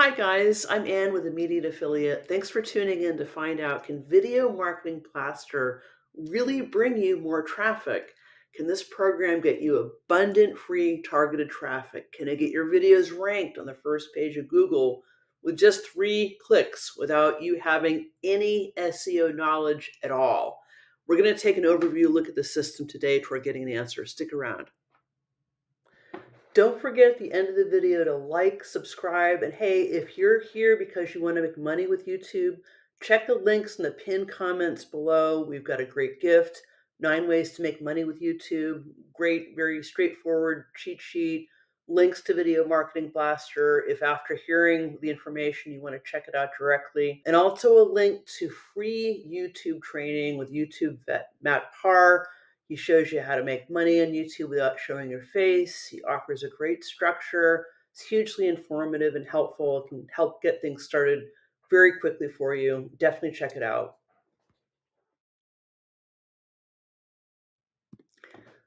Hi guys, I'm Ann with Immediate Affiliate. Thanks for tuning in to find out, can Video Marketing Plaster really bring you more traffic? Can this program get you abundant free targeted traffic? Can it get your videos ranked on the first page of Google with just 3 clicks without you having any SEO knowledge at all? We're going to take an overview look at the system today toward getting the answer. Stick around. Don't forget at the end of the video to like, subscribe, and hey, if you're here because you want to make money with YouTube, check the links in the pinned comments below. We've got a great gift, 9 ways to make money with YouTube, great, very straightforward cheat sheet, links to Video Marketing Blaster if after hearing the information you want to check it out directly, and also a link to free YouTube training with YouTube vet Matt Parr. He shows you how to make money on YouTube without showing your face. He offers a great structure. It's hugely informative and helpful. It can help get things started very quickly for you. Definitely check it out.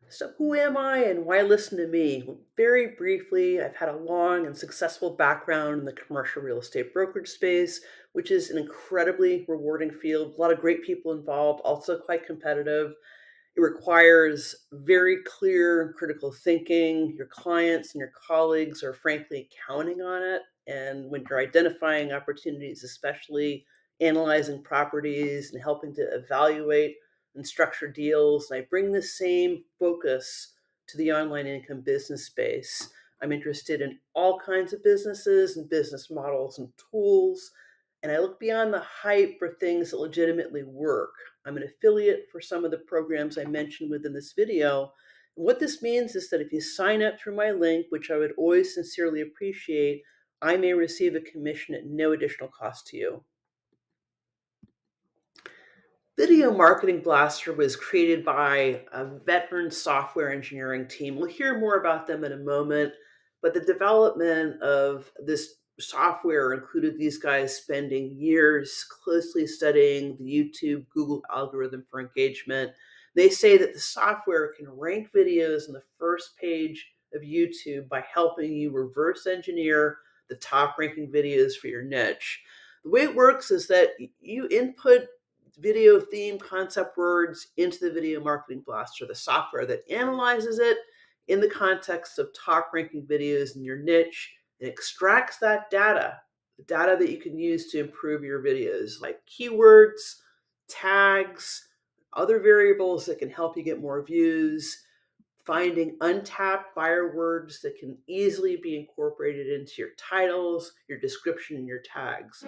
So who am I and why listen to me? Well, very briefly, I've had a long and successful background in the commercial real estate brokerage space, which is an incredibly rewarding field. A lot of great people involved, also quite competitive. It requires very clear critical thinking. Your clients and your colleagues are frankly counting on it. And when you're identifying opportunities, especially analyzing properties and helping to evaluate and structure deals, and I bring the same focus to the online income business space. I'm interested in all kinds of businesses and business models and tools, and I look beyond the hype for things that legitimately work. I'm an affiliate for some of the programs I mentioned within this video. And what this means is that if you sign up through my link, which I would always sincerely appreciate, I may receive a commission at no additional cost to you. Video Marketing Blaster was created by a veteran software engineering team. We'll hear more about them in a moment, but the development of this software included these guys spending years closely studying the YouTube Google algorithm for engagement. They say that the software can rank videos on the first page of YouTube by helping you reverse engineer the top ranking videos for your niche. The way it works is that you input video theme concept words into the Video Marketing Blaster, the software that analyzes it in the context of top ranking videos in your niche and extracts that data, the data that you can use to improve your videos, like keywords, tags, other variables that can help you get more views, finding untapped buyer words that can easily be incorporated into your titles, your description, and your tags.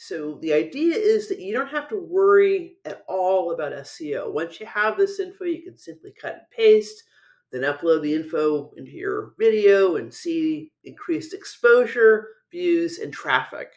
So the idea is that you don't have to worry at all about SEO. Once you have this info, you can simply cut and paste, then upload the info into your video and see increased exposure, views, and traffic.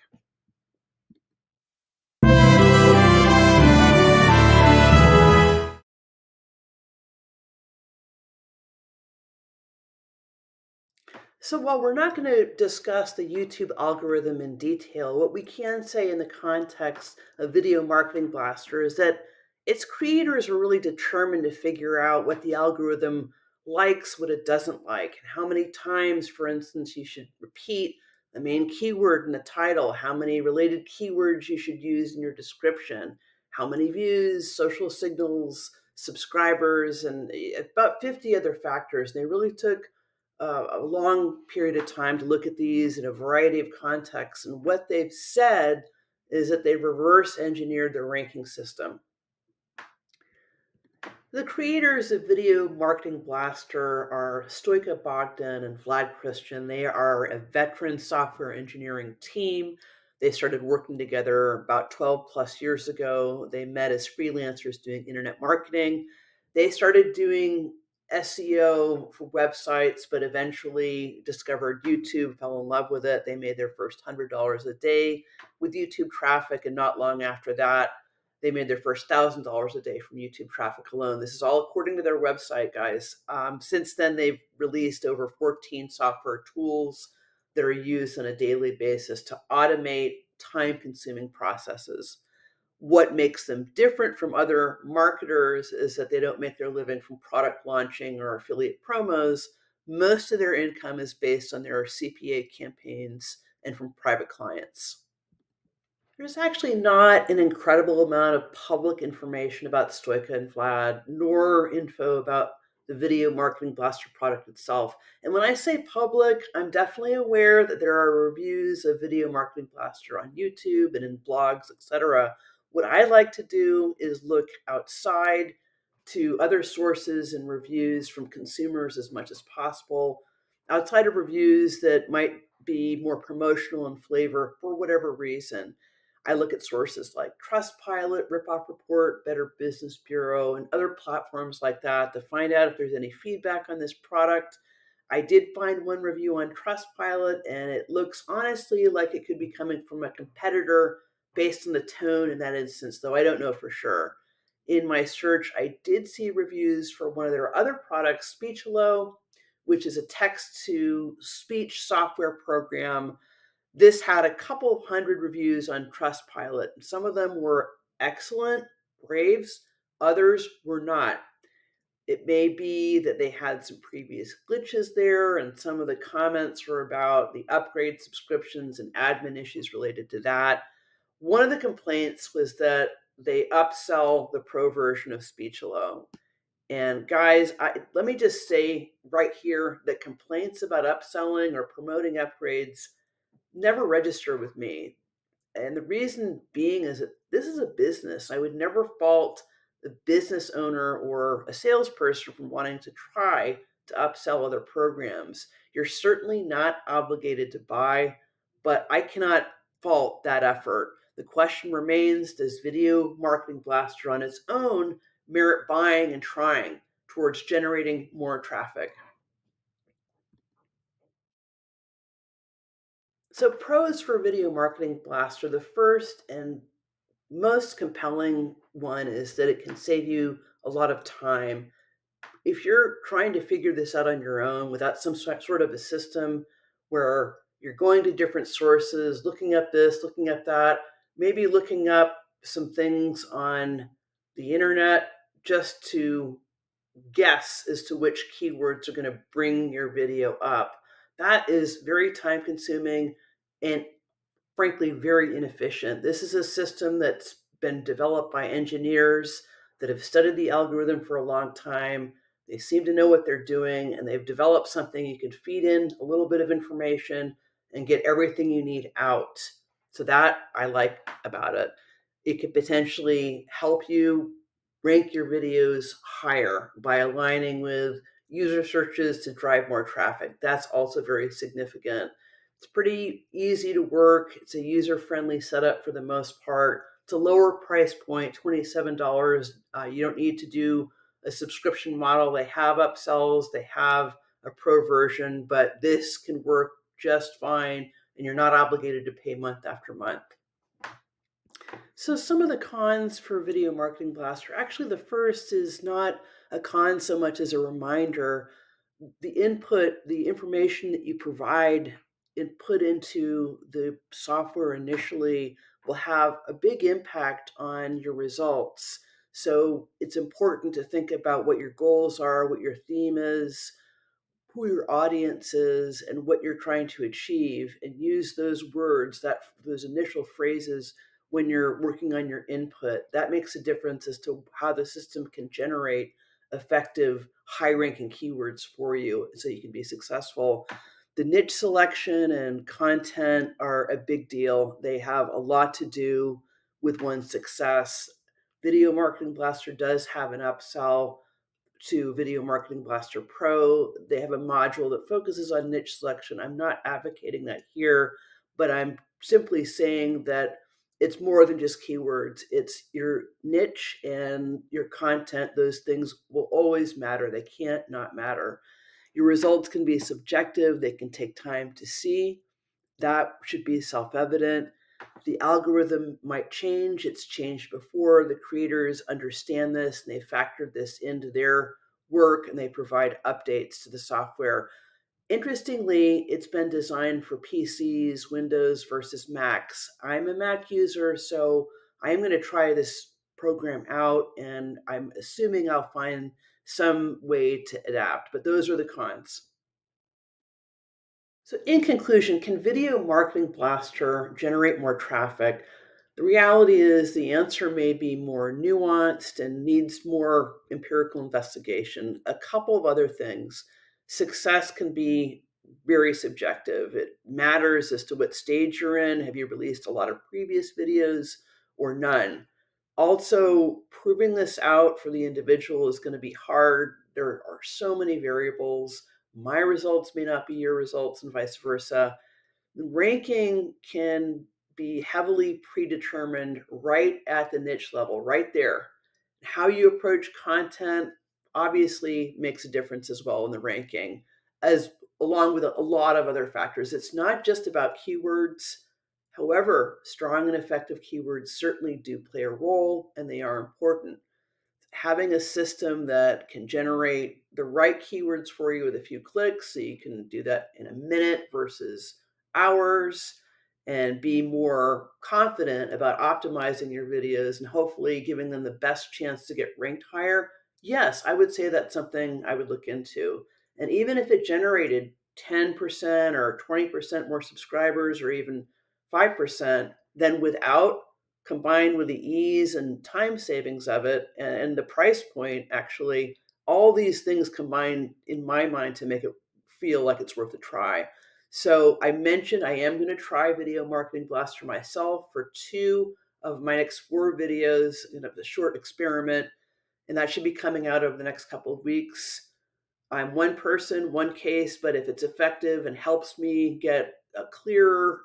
So while we're not going to discuss the YouTube algorithm in detail, what we can say in the context of Video Marketing Blaster is that its creators are really determined to figure out what the algorithm likes, what it doesn't like, and how many times, for instance, you should repeat the main keyword in the title, how many related keywords you should use in your description, how many views, social signals, subscribers, and about 50 other factors. They really took a long period of time to look at these in a variety of contexts. And what they've said is that they've reverse engineered their ranking system. The creators of Video Marketing Blaster are Stoika Bogdan and Vlad Christian. They are a veteran software engineering team. They started working together about 12 plus years ago. They met as freelancers doing internet marketing. They started doing SEO for websites, but eventually discovered YouTube, fell in love with it. They made their first $100 a day with YouTube traffic, and not long after that, they made their first $1,000 a day from YouTube traffic alone. This is all according to their website, guys. Since then, they've released over 14 software tools that are used on a daily basis to automate time-consuming processes. What makes them different from other marketers is that they don't make their living from product launching or affiliate promos. Most of their income is based on their CPA campaigns and from private clients. There's actually not an incredible amount of public information about Stoica and Vlad, nor info about the Video Marketing Blaster product itself. And when I say public, I'm definitely aware that there are reviews of Video Marketing Blaster on YouTube and in blogs, etc. What I like to do is look outside to other sources and reviews from consumers as much as possible, outside of reviews that might be more promotional in flavor for whatever reason. I look at sources like Trustpilot, Ripoff Report, Better Business Bureau, and other platforms like that to find out if there's any feedback on this product. I did find one review on Trustpilot, and it looks honestly like it could be coming from a competitor based on the tone in that instance, though I don't know for sure. In my search, I did see reviews for one of their other products, Speechelo, which is a text-to-speech software program. This had a couple of hundred reviews on Trustpilot. Some of them were excellent, raves, others were not. It may be that they had some previous glitches there, and some of the comments were about the upgrade subscriptions and admin issues related to that. One of the complaints was that they upsell the pro version of Speechelo. And guys, let me just say right here that complaints about upselling or promoting upgrades never register with me. And the reason being is that this is a business. I would never fault the business owner or a salesperson from wanting to try to upsell other programs. You're certainly not obligated to buy, but I cannot fault that effort. The question remains, does Video Marketing Blaster on its own merit buying and trying towards generating more traffic? So pros for Video Marketing Blaster, the first and most compelling one is that it can save you a lot of time. If you're trying to figure this out on your own without some sort of a system where you're going to different sources, looking up this, looking up that, maybe looking up some things on the internet just to guess as to which keywords are going to bring your video up, that is very time consuming and frankly very inefficient. This is a system that's been developed by engineers that have studied the algorithm for a long time. They seem to know what they're doing, and they've developed something you can feed in a little bit of information and get everything you need out. So that I like about it. It could potentially help you rank your videos higher by aligning with user searches to drive more traffic. That's also very significant. It's pretty easy to work. It's a user-friendly setup for the most part. It's a lower price point, $27. You don't need to do a subscription model. They have upsells. They have a pro version, but this can work just fine, and you're not obligated to pay month after month. So some of the cons for Video Marketing Blaster, actually the first is not a con so much as a reminder. The input, the information that you provide and put into the software initially will have a big impact on your results. So it's important to think about what your goals are, what your theme is, who your audience is, and what you're trying to achieve, and use those words, those initial phrases when you're working on your input. That makes a difference as to how the system can generate effective, high-ranking keywords for you so you can be successful. The niche selection and content are a big deal. They have a lot to do with one's success. Video Marketing Blaster does have an upsell to Video Marketing Blaster Pro. They have a module that focuses on niche selection. I'm not advocating that here, but I'm simply saying that it's more than just keywords. It's your niche and your content. Those things will always matter. They can't not matter. Your results can be subjective. They can take time to see. That should be self-evident. The algorithm might change. It's changed before. The creators understand this, and they factored this into their work, and they provide updates to the software. Interestingly, it's been designed for PCs, Windows versus Macs. I'm a Mac user, so I'm going to try this program out, and I'm assuming I'll find some way to adapt, but those are the cons. So, in conclusion, can Video Marketing Blaster generate more traffic? The reality is the answer may be more nuanced and needs more empirical investigation. A couple of other things. Success can be very subjective. It matters as to what stage you're in. Have you released a lot of previous videos or none? Also, proving this out for the individual is going to be hard. There are so many variables. My results may not be your results, and vice versa. Ranking can be heavily predetermined right at the niche level, right there. How you approach content obviously makes a difference as well in the ranking, as along with a lot of other factors. It's not just about keywords. However, strong and effective keywords certainly do play a role, and they are important. Having a system that can generate the right keywords for you with a few clicks, so you can do that in a minute versus hours, and be more confident about optimizing your videos and hopefully giving them the best chance to get ranked higher. Yes, I would say that's something I would look into. And even if it generated 10% or 20% more subscribers or even 5%, then without, combined with the ease and time savings of it and the price point, actually, all these things combine in my mind to make it feel like it's worth a try. So I mentioned I am going to try Video Marketing Blaster myself for 2 of my next 4 videos in a short experiment, and that should be coming out over the next couple of weeks. I'm one person, one case, but if it's effective and helps me get a clear,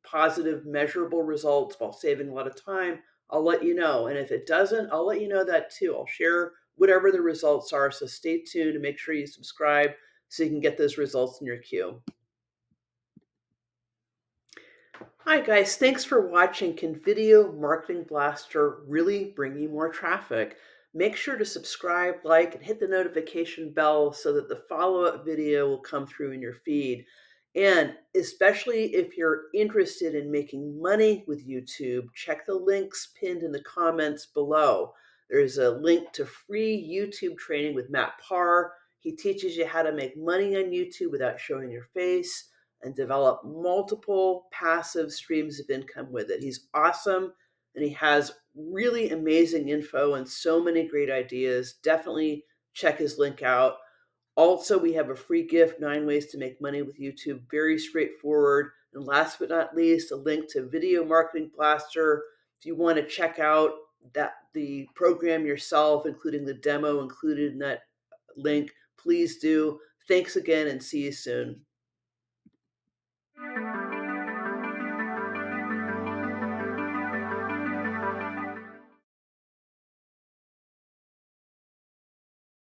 positive, measurable results while saving a lot of time, I'll let you know. And if it doesn't, I'll let you know that too. I'll share whatever the results are. So stay tuned and make sure you subscribe so you can get those results in your queue. Hi guys, thanks for watching. Can Video Marketing Blaster really bring you more traffic? Make sure to subscribe, like, and hit the notification bell so that the follow-up video will come through in your feed. And especially if you're interested in making money with YouTube, check the links pinned in the comments below. There's a link to free YouTube training with Matt Parr. He teaches you how to make money on YouTube without showing your face and develop multiple passive streams of income with it. He's awesome, and he has really amazing info and so many great ideas. Definitely check his link out. Also, we have a free gift, 9 ways to make money with YouTube. Very straightforward. And last but not least, a link to Video Marketing Blaster. If you want to check out the program yourself, including the demo included in that link, please do. Thanks again, and see you soon.